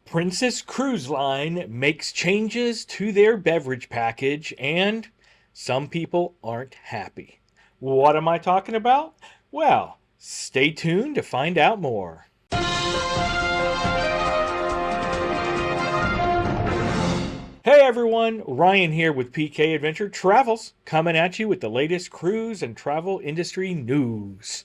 Princess Cruise Line makes changes to their beverage package, and some people aren't happy. What am I talking about? Well, stay tuned to find out more. Hey everyone, Ryan here with PK Adventure Travels, coming at you with the latest cruise and travel industry news.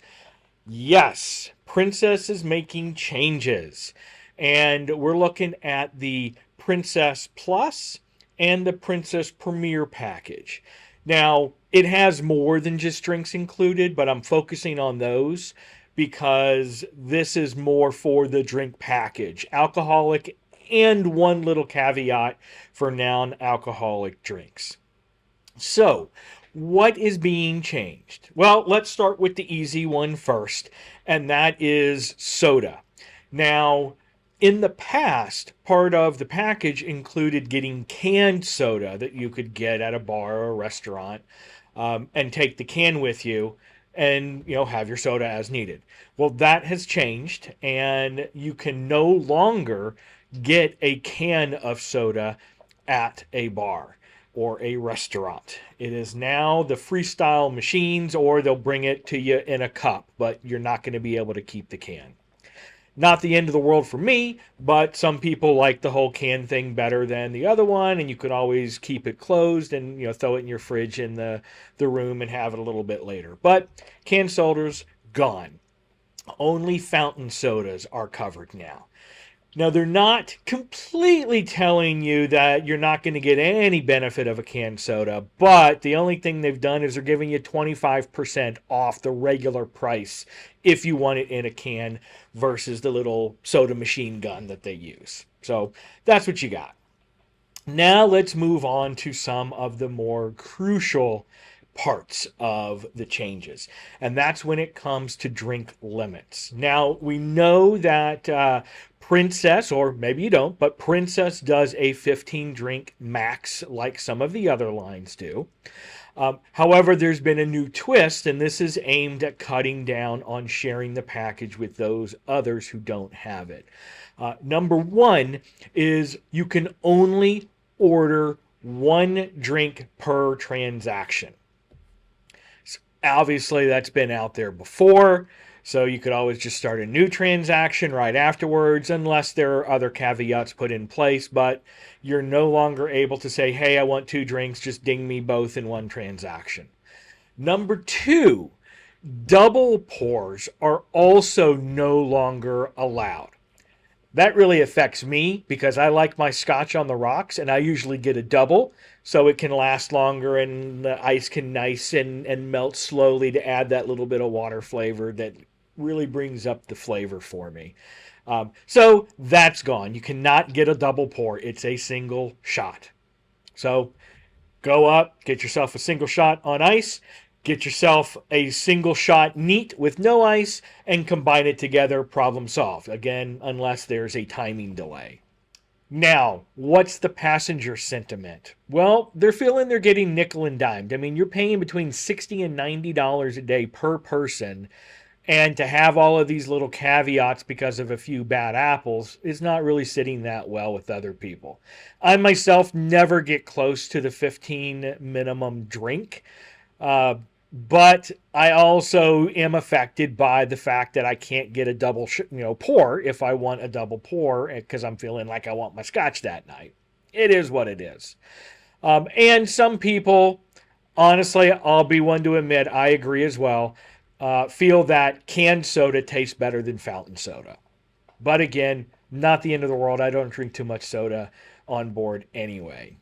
Yes, Princess is making changes. And we're looking at the Princess Plus and the Princess Premier package. Now, it has more than just drinks included, but I'm focusing on those because this is more for the drink package. Alcoholic and one little caveat for non-alcoholic drinks. So, what is being changed? Well, let's start with the easy one first, and that is soda. Now, in the past, part of the package included getting canned soda that you could get at a bar or a restaurant and take the can with you and have your soda as needed. Well, that has changed, and you can no longer get a can of soda at a bar or a restaurant. It is now the freestyle machines, or they'll bring it to you in a cup, but you're not going to be able to keep the can. Not the end of the world for me, but some people like the whole can thing better than the other one, and you could always keep it closed and throw it in your fridge in the room and have it a little bit later. But canned sodas, gone. Only fountain sodas are covered now. Now, they're not completely telling you that you're not going to get any benefit of a canned soda, but the only thing they've done is they're giving you 25% off the regular price if you want it in a can versus the little soda machine gun that they use. So that's what you got. Now let's move on to some of the more crucial parts of the changes, and that's when it comes to drink limits. Now, we know that Princess, or maybe you don't, but Princess does a 15 drink max like some of the other lines do. However, there's been a new twist, and this is aimed at cutting down on sharing the package with those others who don't have it. Number one is you can only order one drink per transaction. Obviously, that's been out there before, so you could always just start a new transaction right afterwards, unless there are other caveats put in place, but you're no longer able to say, hey, I want 2 drinks, just ding me both in one transaction. Number 2, double pours are also no longer allowed. That really affects me because I like my scotch on the rocks, and I usually get a double so it can last longer and the ice can nice and melt slowly to add that little bit of water flavor that really brings up the flavor for me. So that's gone. You cannot get a double pour. It's a single shot. So go up, get yourself a single shot on ice, get yourself a single shot neat with no ice, and combine it together, problem solved. Again, unless there's a timing delay. Now, what's the passenger sentiment? Well, they're feeling they're getting nickel and dimed. I mean, you're paying between $60 and $90 a day per person, and to have all of these little caveats because of a few bad apples is not really sitting that well with other people. I myself never get close to the 15 minimum drink. But I also am affected by the fact that I can't get a double pour if I want a double pour because I'm feeling like I want my scotch that night. It is what it is. And some people, honestly, I'll be one to admit, I agree as well, feel that canned soda tastes better than fountain soda. But again, not the end of the world. I don't drink too much soda on board anyway.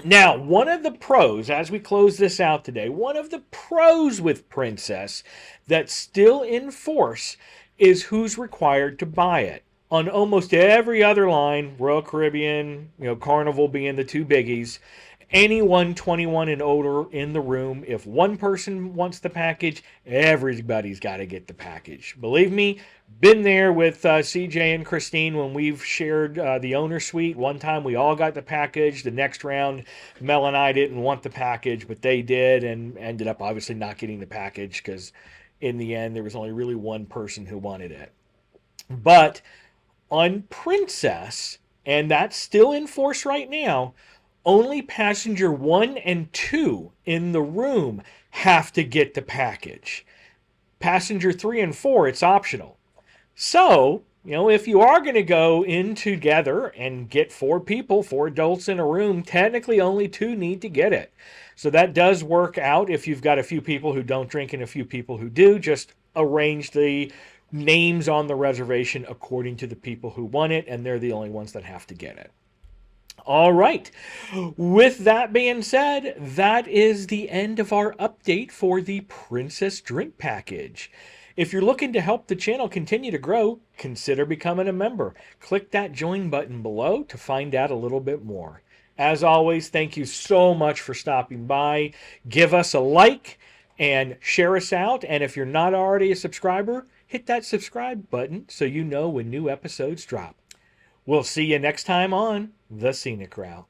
Now, one of the pros, as we close this out today, one of the pros with Princess that's still in force is who's required to buy it. On almost every other line, Royal Caribbean, Carnival being the 2 biggies, Anyone 21 and older in the room, if one person wants the package, everybody's got to get the package. Believe me, been there with CJ and Christine when we've shared the owner suite. One time we all got the package. The next round, Mel and I didn't want the package, but they did, and ended up obviously not getting the package because in the end there was only really one person who wanted it. But on Princess, and that's still in force right now, only passenger 1 and 2 in the room have to get the package. Passenger 3 and 4, it's optional. So, if you are going to go in together and get 4 people, 4 adults in a room, technically only 2 need to get it. So that does work out if you've got a few people who don't drink and a few people who do. Just arrange the names on the reservation according to the people who want it, and they're the only ones that have to get it. All right. With that being said, that is the end of our update for the Princess Drink Package. If you're looking to help the channel continue to grow, consider becoming a member. Click that join button below to find out a little bit more. As always, thank you so much for stopping by. Give us a like and share us out. And if you're not already a subscriber, hit that subscribe button so you know when new episodes drop. We'll see you next time on The Scenic Route.